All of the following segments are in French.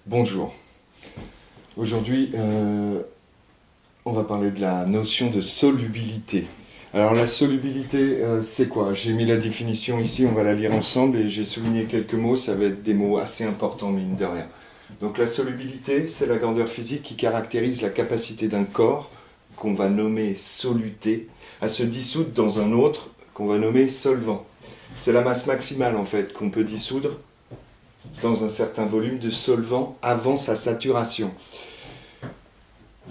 Bonjour. Aujourd'hui, on va parler de la notion de solubilité. Alors la solubilité, c'est quoi? J'ai mis la définition ici, on va la lire ensemble et j'ai souligné quelques mots, ça va être des mots assez importants, mine de rien. Donc la solubilité, c'est la grandeur physique qui caractérise la capacité d'un corps, qu'on va nommer soluté, à se dissoudre dans un autre qu'on va nommer solvant. C'est la masse maximale en fait qu'on peut dissoudre dans un certain volume de solvant avant sa saturation.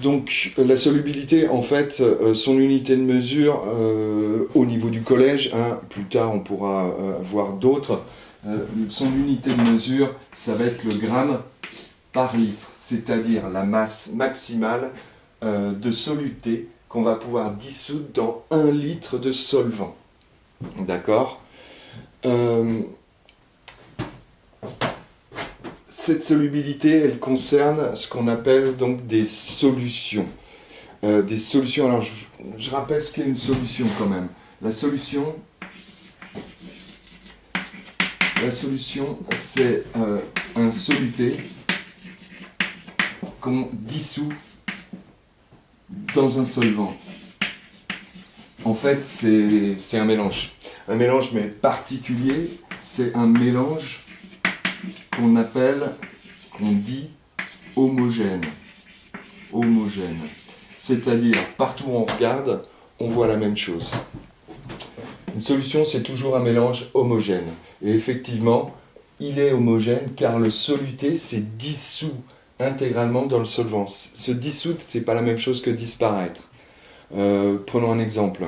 Donc la solubilité, en fait, son unité de mesure au niveau du collège, plus tard on pourra voir d'autres, son unité de mesure, ça va être le gramme par litre, c'est-à-dire la masse maximale de soluté qu'on va pouvoir dissoudre dans 1 litre de solvant. D'accord. Cette solubilité, elle concerne ce qu'on appelle donc des solutions. Des solutions, alors je rappelle ce qu'est une solution quand même. La solution, c'est un soluté qu'on dissout dans un solvant. En fait, c'est un mélange. Un mélange mais particulier, c'est un mélange qu'on dit homogène. Homogène. C'est-à-dire, partout où on regarde, on voit la même chose. Une solution, c'est toujours un mélange homogène. Et effectivement, il est homogène car le soluté s'est dissous intégralement dans le solvant. Se dissoudre, c'est pas la même chose que disparaître. Prenons un exemple.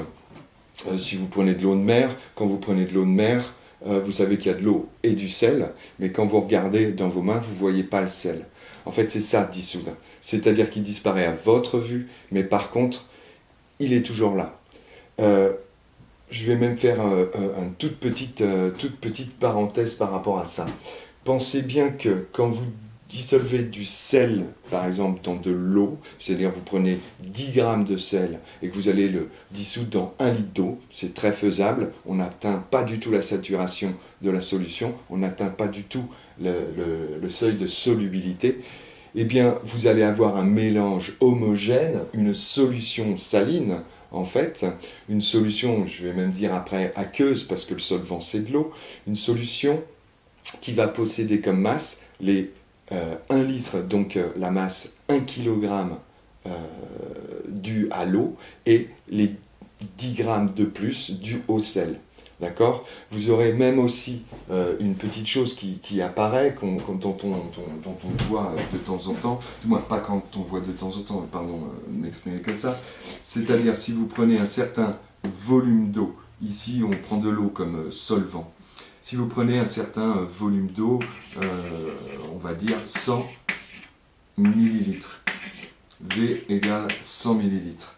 Si vous prenez de l'eau de mer, quand vous prenez de l'eau de mer, vous savez qu'il y a de l'eau et du sel, mais quand vous regardez dans vos mains, vous ne voyez pas le sel. En fait, c'est ça, dissoudre. C'est-à-dire qu'il disparaît à votre vue, mais par contre, il est toujours là. Je vais même faire une toute petite parenthèse par rapport à ça. Pensez bien que quand vous dissolvez du sel, par exemple, dans de l'eau, c'est-à-dire vous prenez 10 grammes de sel et que vous allez le dissoudre dans 1 litre d'eau, c'est très faisable, on n'atteint pas du tout la saturation de la solution, on n'atteint pas du tout le seuil de solubilité, eh bien vous allez avoir un mélange homogène, une solution saline, en fait, une solution, je vais même dire après aqueuse, parce que le solvant c'est de l'eau, une solution qui va posséder comme masse les 1 litre, donc la masse 1 kg due à l'eau, et les 10 grammes de plus dû au sel. D'accord. Vous aurez même aussi une petite chose qui apparaît, dont on voit de temps en temps, du moins pas quand on voit de temps en temps, pardon, m'exprimer comme ça, c'est-à-dire si vous prenez un certain volume d'eau, ici on prend de l'eau comme solvant, si vous prenez un certain volume d'eau, on va dire 100 millilitres, V égale 100 millilitres,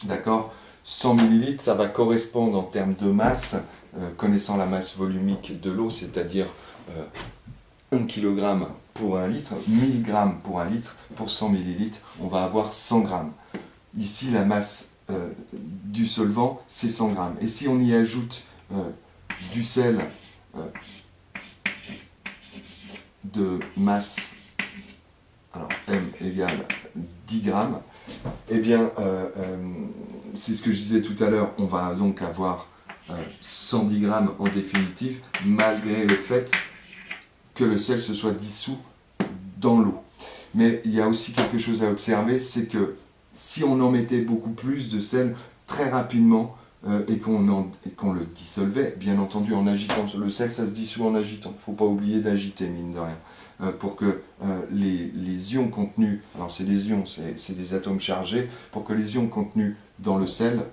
d'accord. 100 ml, ça va correspondre en termes de masse, connaissant la masse volumique de l'eau, c'est-à-dire 1 kg pour 1 litre, 1000 g pour 1 litre, pour 100 ml, on va avoir 100 g. Ici, la masse du solvant, c'est 100 g. Et si on y ajoute du sel de masse, alors M égale 10 grammes, eh bien, c'est ce que je disais tout à l'heure, on va donc avoir 110 grammes en définitive, malgré le fait que le sel se soit dissous dans l'eau. Mais il y a aussi quelque chose à observer, c'est que si on en mettait beaucoup plus de sel très rapidement et qu'on le dissolvait, bien entendu en agitant, le sel ça se dissout en agitant, il ne faut pas oublier d'agiter, mine de rien. Pour que les ions contenus, alors c'est des ions, c'est des atomes chargés, pour que les ions contenus dans le sel,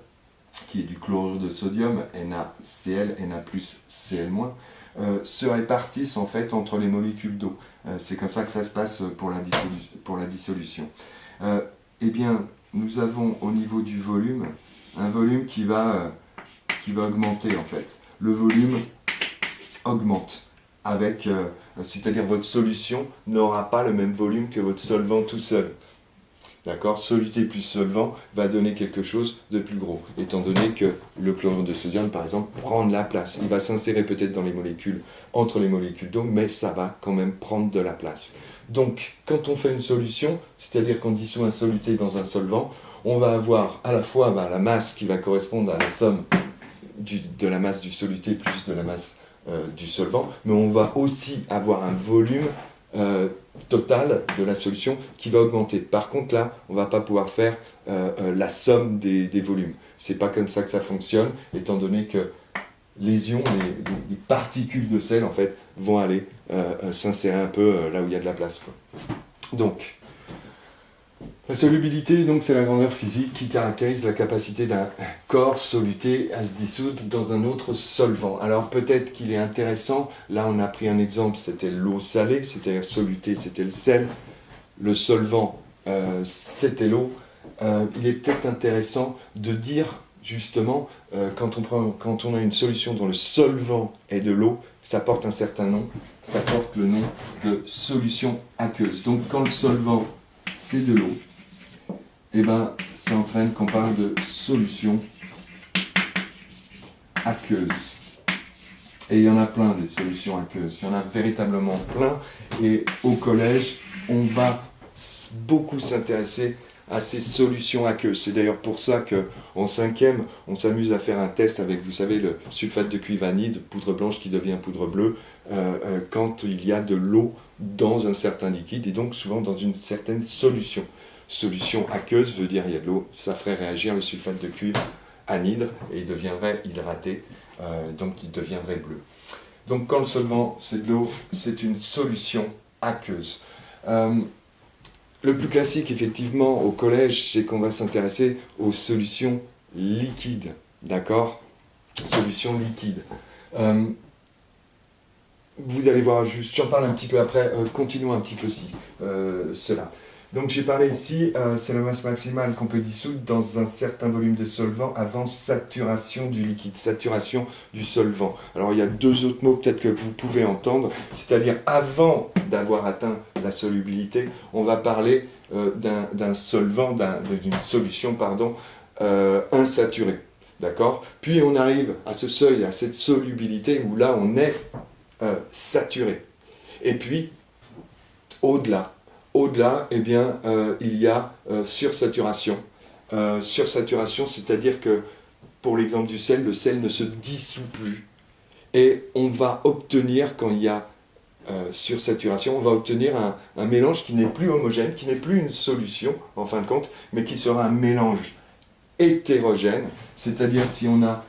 qui est du chlorure de sodium, NaCl, Na+, Cl-, se répartissent en fait entre les molécules d'eau. C'est comme ça que ça se passe pour la dissolution. Eh bien, nous avons au niveau du volume, un volume qui va augmenter en fait. Le volume augmente. C'est-à-dire votre solution n'aura pas le même volume que votre solvant tout seul. D'accord? Soluté plus solvant va donner quelque chose de plus gros, étant donné que le chlorure de sodium, par exemple, prend de la place. Il va s'insérer peut-être dans les molécules, entre les molécules d'eau, mais ça va quand même prendre de la place. Donc, quand on fait une solution, c'est-à-dire qu'on dissout un soluté dans un solvant, on va avoir à la fois la masse qui va correspondre à la somme de la masse du soluté plus de la masse du solvant, mais on va aussi avoir un volume total de la solution qui va augmenter. Par contre, là, on ne va pas pouvoir faire la somme des volumes. Ce n'est pas comme ça que ça fonctionne, étant donné que les ions, les particules de sel, en fait, vont aller s'insérer un peu là où il y a de la place, quoi. Donc, la solubilité, donc, c'est la grandeur physique qui caractérise la capacité d'un corps soluté à se dissoudre dans un autre solvant. Alors peut-être qu'il est intéressant, là on a pris un exemple, c'était l'eau salée, c'est-à-dire soluté, c'était le sel, le solvant, c'était l'eau. Il est peut-être intéressant de dire, justement, quand on a une solution dont le solvant est de l'eau, ça porte un certain nom, ça porte le nom de solution aqueuse. Donc quand le solvant, c'est de l'eau, eh ben, ça entraîne qu'on parle de solution aqueuse. Et il y en a plein des solutions aqueuses, il y en a véritablement plein, et au collège, on va beaucoup s'intéresser à ces solutions aqueuses. C'est d'ailleurs pour ça qu'en 5e, on s'amuse à faire un test avec, vous savez, le sulfate de cuivre anhydre, poudre blanche qui devient poudre bleue, quand il y a de l'eau dans un certain liquide, et donc souvent dans une certaine solution. Solution aqueuse veut dire il y a de l'eau, ça ferait réagir le sulfate de cuivre anhydre et il deviendrait hydraté, donc il deviendrait bleu. Donc quand le solvant c'est de l'eau, c'est une solution aqueuse. Le plus classique effectivement au collège, c'est qu'on va s'intéresser aux solutions liquides, d'accord? Solutions liquides. Vous allez voir, juste, j'en parle un petit peu après, continuons un petit peu cela. Donc j'ai parlé ici, c'est la masse maximale qu'on peut dissoudre dans un certain volume de solvant avant saturation du liquide, saturation du solvant. Alors il y a deux autres mots peut-être que vous pouvez entendre, c'est-à-dire avant d'avoir atteint la solubilité, on va parler d'un solvant, d'une solution, insaturée. D'accord? Puis on arrive à ce seuil, à cette solubilité où là on est saturé. Et puis, au-delà, eh bien, il y a sursaturation. Sursaturation, c'est-à-dire que, pour l'exemple du sel, le sel ne se dissout plus. Et on va obtenir, quand il y a sursaturation, on va obtenir un mélange qui n'est plus homogène, qui n'est plus une solution, en fin de compte, mais qui sera un mélange hétérogène. C'est-à-dire si on a...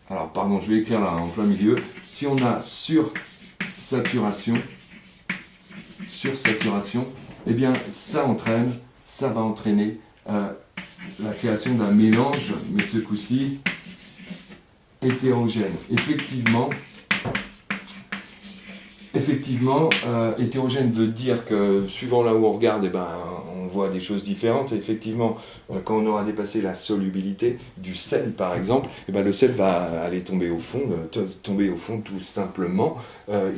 Alors, pardon, je vais écrire là, en plein milieu. Si on a sursaturation, eh bien, ça va entraîner la création d'un mélange, mais ce coup-ci, hétérogène. Effectivement, hétérogène veut dire que, suivant là où on regarde, eh ben, on voit des choses différentes. Et effectivement, quand on aura dépassé la solubilité du sel, par exemple, eh ben, le sel va aller tomber au fond tout simplement.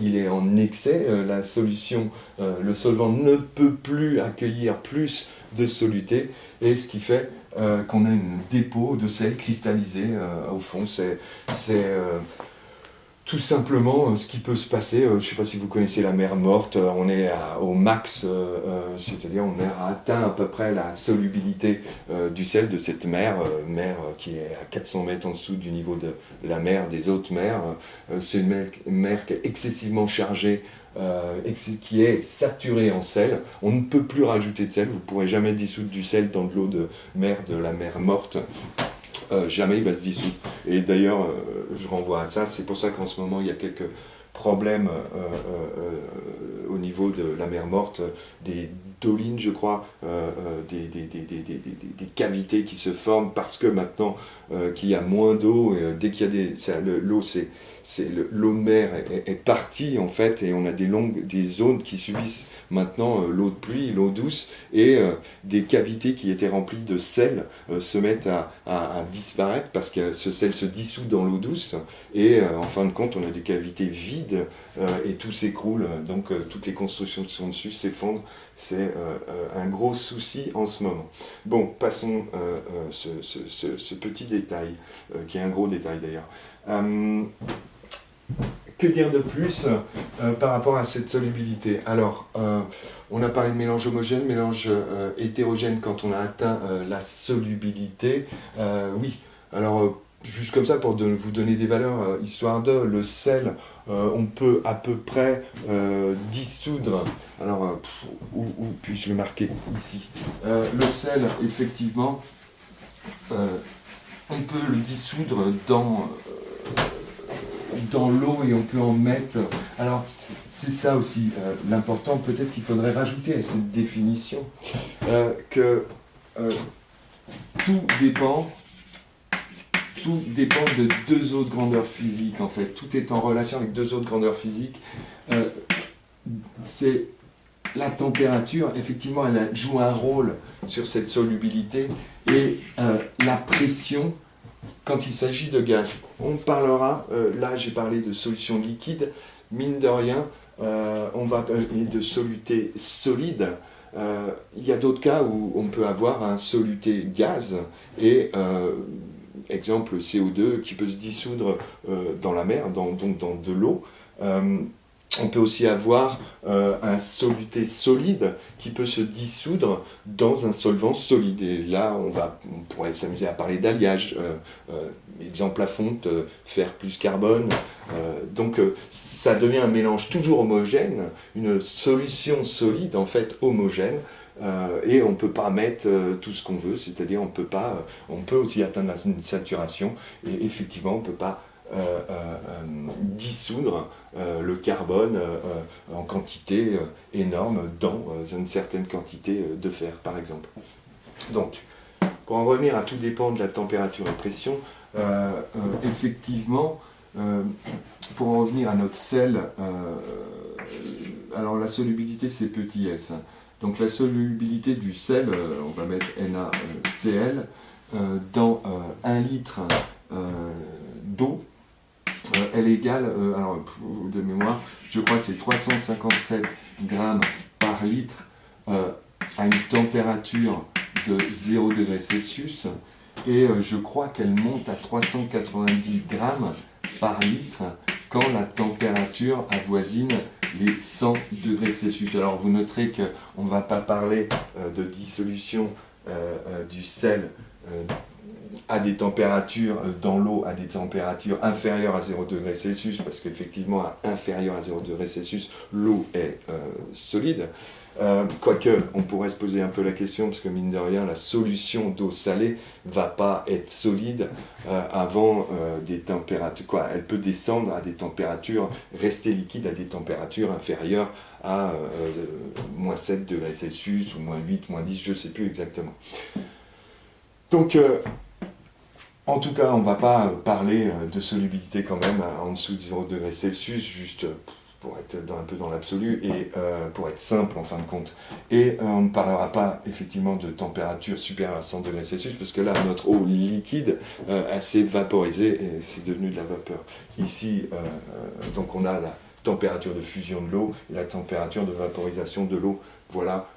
Il est en excès, la solution, le solvant ne peut plus accueillir plus de soluté, et ce qui fait qu'on a un dépôt de sel cristallisé au fond. C'est tout simplement ce qui peut se passer. Je ne sais pas si vous connaissez la mer morte, on est au max, c'est-à-dire on a atteint à peu près la solubilité du sel de cette mer qui est à 400 mètres en dessous du niveau de la mer des autres mers. C'est une mer qui est excessivement chargée, qui est saturée en sel. On ne peut plus rajouter de sel, vous ne pourrez jamais dissoudre du sel dans de l'eau de la mer morte. Jamais il va se dissoudre. Et d'ailleurs, je renvoie à ça, c'est pour ça qu'en ce moment il y a quelques problèmes au niveau de la mer morte, des dolines, je crois, des cavités qui se forment parce que maintenant qu'il y a moins d'eau, dès qu'il y a l'eau, l'eau de mer est partie en fait, et on a des zones qui subissent maintenant l'eau de pluie, l'eau douce, et des cavités qui étaient remplies de sel se mettent à disparaître parce que ce sel se dissout dans l'eau douce, et en fin de compte on a des cavités vides et tout s'écroule, donc toutes les constructions qui sont dessus s'effondrent. C'est un gros souci en ce moment. Bon, passons ce petit détail, qui est un gros détail d'ailleurs. Que dire de plus par rapport à cette solubilité? Alors, on a parlé de mélange homogène, mélange hétérogène quand on a atteint la solubilité. Oui, alors juste comme ça pour vous donner des valeurs, histoire de le sel, on peut à peu près dissoudre. Alors, où puis-je le marquer ici? Le sel, effectivement, on peut le dissoudre dans l'eau et on peut en mettre. Alors, c'est ça aussi l'important, peut-être qu'il faudrait rajouter à cette définition que tout dépend de deux autres grandeurs physiques en fait. Tout est en relation avec deux autres grandeurs physiques. C'est la température, effectivement, elle joue un rôle sur cette solubilité, et la pression quand il s'agit de gaz. On parlera, là j'ai parlé de solution liquide, mine de rien, on va parler de soluté solide. Il y a d'autres cas où on peut avoir un soluté gaz, et exemple CO2 qui peut se dissoudre dans la mer, donc dans de l'eau. On peut aussi avoir un soluté solide qui peut se dissoudre dans un solvant solide. Et là, on pourrait s'amuser à parler d'alliage. Exemple la fonte, fer plus carbone. Donc ça devient un mélange toujours homogène, une solution solide en fait homogène. Et on ne peut pas mettre tout ce qu'on veut, c'est-à-dire on peut aussi atteindre une saturation, et effectivement on ne peut pas dissoudre le carbone en quantité énorme dans une certaine quantité de fer, par exemple. Donc, pour en revenir à tout dépend de la température et pression, effectivement, pour en revenir à notre sel, alors la solubilité c'est petit s. Donc la solubilité du sel, on va mettre NaCl, dans 1 litre d'eau, elle est égale, alors de mémoire, je crois que c'est 357 grammes par litre à une température de 0 degré Celsius, et je crois qu'elle monte à 390 grammes par litre quand la température avoisine les 100 degrés Celsius. Alors vous noterez qu'on ne va pas parler de dissolution du sel à des températures dans l'eau, à des températures inférieures à 0 degré Celsius, parce qu'effectivement à inférieur à 0 degré Celsius, l'eau est solide. Quoique, on pourrait se poser un peu la question, parce que mine de rien, la solution d'eau salée ne va pas être solide avant des températures. Elle peut descendre à des températures, rester liquide à des températures inférieures à moins 7 degrés Celsius, ou moins 8, moins 10, je ne sais plus exactement. Donc, en tout cas, on ne va pas parler de solubilité quand même en dessous de 0 degré Celsius, juste pour être un peu dans l'absolu, et pour être simple en fin de compte. Et on ne parlera pas effectivement de température supérieure à 100 degrés Celsius, parce que là, notre eau liquide s'est vaporisée et c'est devenu de la vapeur. Ici, donc on a la température de fusion de l'eau et la température de vaporisation de l'eau. Voilà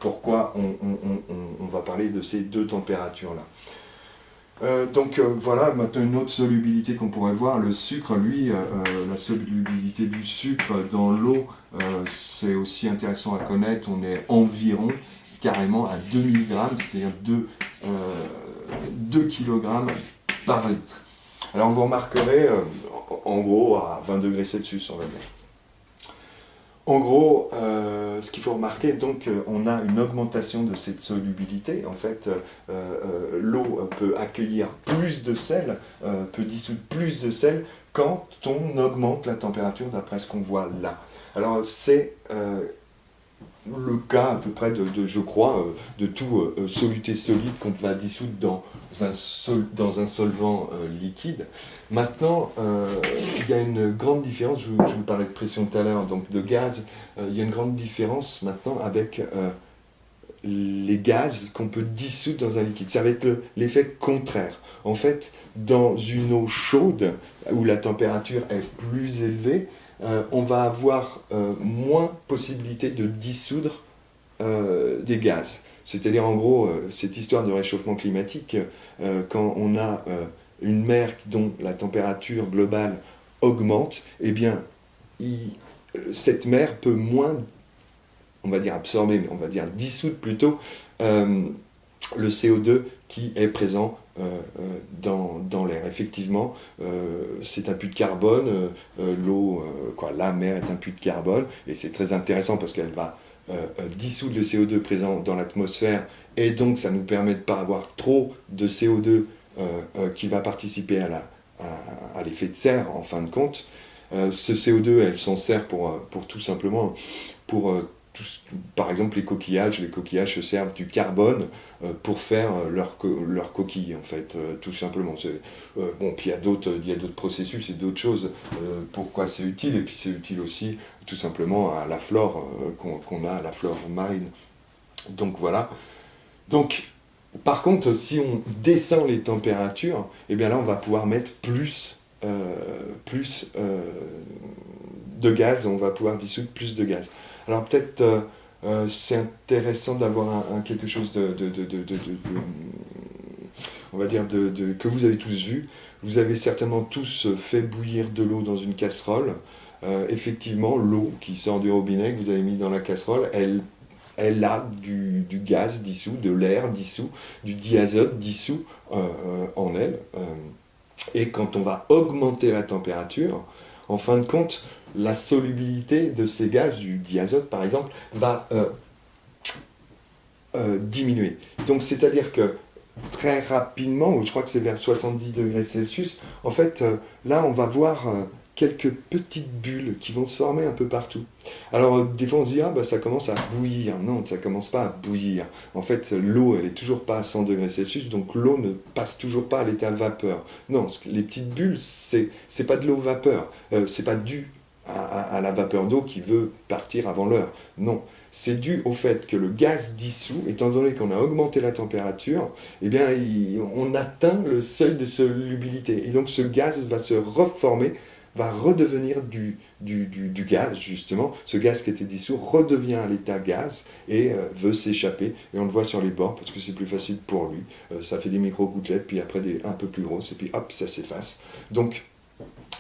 pourquoi on va parler de ces deux températures-là. Donc voilà, maintenant une autre solubilité qu'on pourrait voir, le sucre, lui, la solubilité du sucre dans l'eau, c'est aussi intéressant à connaître. On est environ carrément à 2000 grammes, c'est-à-dire 2 kg par litre. Alors vous remarquerez, en gros, à 20 degrés Celsius, on va dire. En gros, ce qu'il faut remarquer, donc, on a une augmentation de cette solubilité. En fait, l'eau peut accueillir plus de sel, peut dissoudre plus de sel quand on augmente la température, d'après ce qu'on voit là. Alors, c'est le cas à peu près je crois, de tout soluté solide qu'on va dissoudre dans un solvant liquide. Maintenant, il y a une grande différence, je vous parlais de pression tout à l'heure, donc de gaz, il y a une grande différence maintenant avec les gaz qu'on peut dissoudre dans un liquide. Ça va être l'effet contraire. En fait, dans une eau chaude, où la température est plus élevée, on va avoir moins possibilité de dissoudre des gaz. C'est-à-dire, en gros, cette histoire de réchauffement climatique, quand on a une mer dont la température globale augmente, eh bien, cette mer peut moins, on va dire absorber, mais on va dire dissoudre plutôt, le CO2 qui est présent dans l'air. Effectivement, c'est un puits de carbone, la mer est un puits de carbone, et c'est très intéressant parce qu'elle va dissoudre le CO2 présent dans l'atmosphère, et donc ça nous permet de ne pas avoir trop de CO2 qui va participer à l'effet de serre en fin de compte. Ce CO2, elle s'en sert pour tout simplement, pour par exemple les coquillages se servent du carbone pour faire leurs coquilles, en fait, tout simplement. Bon, puis il y a d'autres processus et d'autres choses pourquoi c'est utile, et puis c'est utile aussi tout simplement à la flore qu'on a, à la flore marine. Donc voilà. Donc, par contre, si on descend les températures, eh bien là on va pouvoir mettre plus de gaz, on va pouvoir dissoudre plus de gaz. Alors peut-être c'est intéressant d'avoir quelque chose on va dire que vous avez tous vu. Vous avez certainement tous fait bouillir de l'eau dans une casserole. Effectivement, l'eau qui sort du robinet que vous avez mis dans la casserole, elle a du gaz dissous, de l'air dissous, du diazote dissous en elle. Et quand on va augmenter la température, en fin de compte, la solubilité de ces gaz, du diazote par exemple, va diminuer. Donc c'est-à-dire que très rapidement, je crois que c'est vers 70 degrés Celsius, en fait, là on va voir quelques petites bulles qui vont se former un peu partout. Alors des fois on se dit, ça commence à bouillir. Non, ça commence pas à bouillir. En fait, l'eau, elle est toujours pas à 100 degrés Celsius, donc l'eau ne passe toujours pas à l'état vapeur. Non, les petites bulles, c'est pas de l'eau vapeur. C'est pas dû à la vapeur d'eau qui veut partir avant l'heure. Non, c'est dû au fait que le gaz dissous, étant donné qu'on a augmenté la température, eh bien, on atteint le seuil de solubilité. Et donc ce gaz va se reformer, va redevenir du gaz, justement. Ce gaz qui était dissous redevient à l'état gaz et veut s'échapper. Et on le voit sur les bords parce que c'est plus facile pour lui. Ça fait des micro-gouttelettes, puis après un peu plus grosses, et puis hop, ça s'efface. Donc,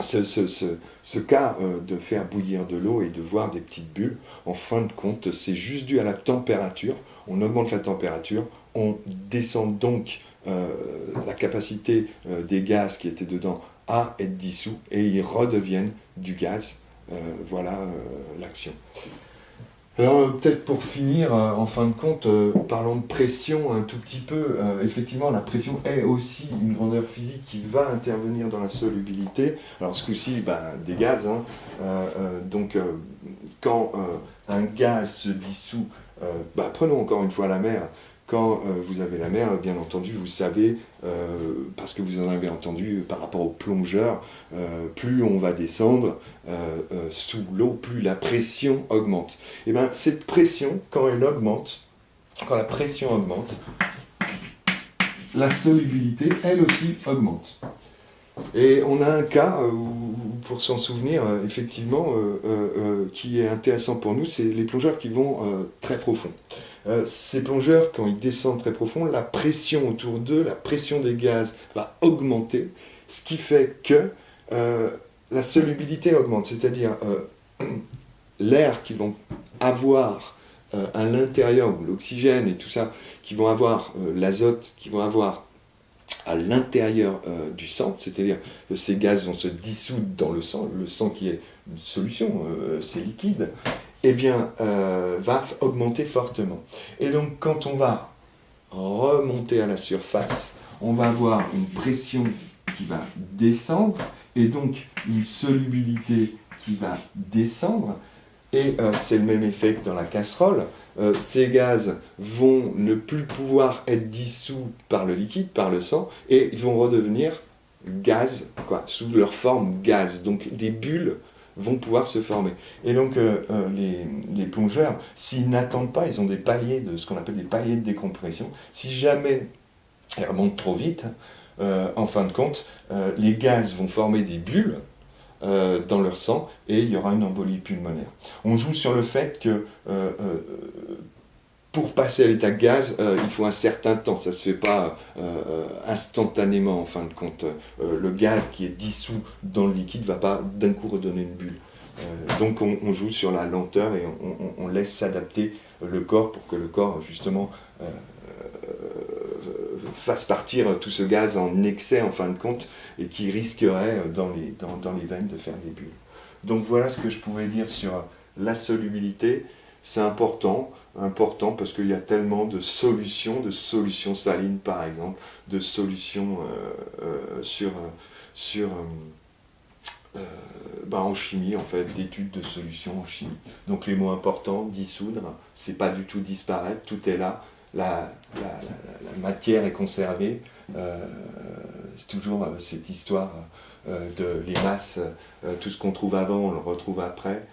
ce cas de faire bouillir de l'eau et de voir des petites bulles, en fin de compte, c'est juste dû à la température. On augmente la température, on descend donc la capacité des gaz qui étaient dedans à être dissous, et ils redeviennent du gaz. Voilà l'action. Alors peut-être pour finir, en fin de compte, parlons de pression un tout petit peu. Effectivement, la pression est aussi une grandeur physique qui va intervenir dans la solubilité. Alors ce coup-ci, des gaz. Donc quand un gaz se dissout, prenons encore une fois la mer. Quand vous avez la mer, bien entendu, vous savez, parce que vous en avez entendu par rapport aux plongeurs, plus on va descendre sous l'eau, plus la pression augmente. Et bien, cette pression, quand la pression augmente, la solubilité, elle aussi, augmente. Et on a un cas, pour s'en souvenir, effectivement, qui est intéressant pour nous, c'est les plongeurs qui vont très profond. Ces plongeurs, quand ils descendent très profond, la pression autour d'eux, la pression des gaz va augmenter, ce qui fait que la solubilité augmente, c'est-à-dire l'air qu'ils vont avoir à l'intérieur, ou l'oxygène et tout ça, qui vont avoir l'azote, qui vont avoir à l'intérieur du sang, c'est-à-dire que ces gaz vont se dissoudre dans le sang qui est une solution, c'est liquide, eh bien, va augmenter fortement. Et donc, quand on va remonter à la surface, on va avoir une pression qui va descendre, et donc une solubilité qui va descendre, Et c'est le même effet que dans la casserole. Ces gaz vont ne plus pouvoir être dissous par le liquide, par le sang, et ils vont redevenir gaz, quoi, sous leur forme gaz. Donc des bulles vont pouvoir se former. Et donc les plongeurs, s'ils n'attendent pas, ils ont des paliers, ce qu'on appelle des paliers de décompression. Si jamais ils remontent trop vite, en fin de compte, les gaz vont former des bulles dans leur sang et il y aura une embolie pulmonaire. On joue sur le fait que pour passer à l'état de gaz, il faut un certain temps. Ça ne se fait pas instantanément, en fin de compte. Le gaz qui est dissous dans le liquide ne va pas d'un coup redonner une bulle. Donc on joue sur la lenteur et on laisse s'adapter le corps pour que le corps, justement, fasse partir tout ce gaz en excès, en fin de compte, et qui risquerait dans les veines de faire des bulles. Donc voilà ce que je pouvais dire sur la solubilité. C'est important parce qu'il y a tellement de solutions salines par exemple, de solutions en chimie en fait, d'études de solutions en chimie. Donc les mots importants, dissoudre, c'est pas du tout disparaître, tout est là, la matière est conservée, c'est toujours cette histoire de les masses, tout ce qu'on trouve avant on le retrouve après.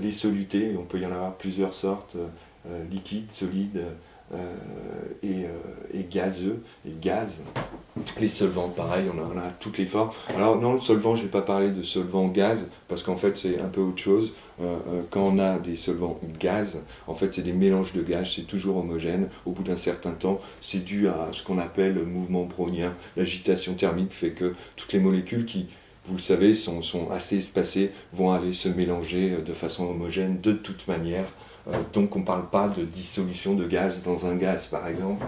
Les solutés, on peut y en avoir plusieurs sortes, liquides, solides et gazeux, et gaz. Les solvants, pareil, on en a toutes les formes. Alors non, le solvant, je ne vais pas parler de solvant gaz, parce qu'en fait c'est un peu autre chose. Quand on a des solvants gaz, en fait c'est des mélanges de gaz, c'est toujours homogène. Au bout d'un certain temps, c'est dû à ce qu'on appelle le mouvement brownien. L'agitation thermique fait que toutes les molécules qui, vous le savez, sont assez espacées, vont aller se mélanger de façon homogène de toute manière. Donc on ne parle pas de dissolution de gaz dans un gaz, par exemple,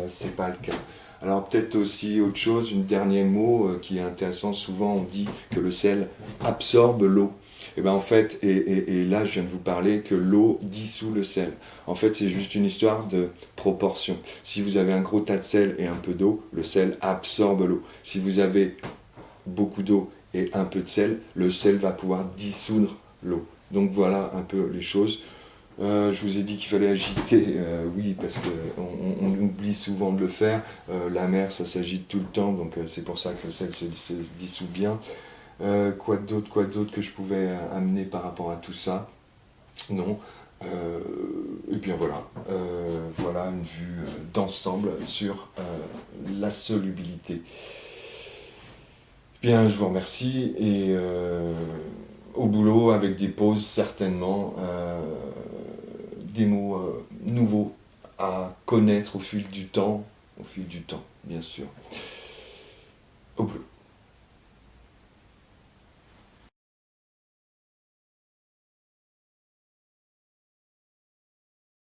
c'est pas le cas. Alors peut-être aussi autre chose, un dernier mot qui est intéressant, souvent on dit que le sel absorbe l'eau. Et bien en fait, et là je viens de vous parler que l'eau dissout le sel. En fait c'est juste une histoire de proportion. Si vous avez un gros tas de sel et un peu d'eau, le sel absorbe l'eau. Si vous avez beaucoup d'eau et un peu de sel, le sel va pouvoir dissoudre l'eau. Donc voilà un peu les choses. Je vous ai dit qu'il fallait agiter, oui, parce qu'on oublie souvent de le faire. La mer, ça s'agite tout le temps, donc c'est pour ça que le sel se dissout bien. Quoi d'autre que je pouvais amener par rapport à tout ça? Non. Et bien voilà, voilà une vue d'ensemble sur la solubilité. Bien, je vous remercie et au boulot avec des pauses certainement, des mots nouveaux à connaître au fil du temps, bien sûr. Au boulot.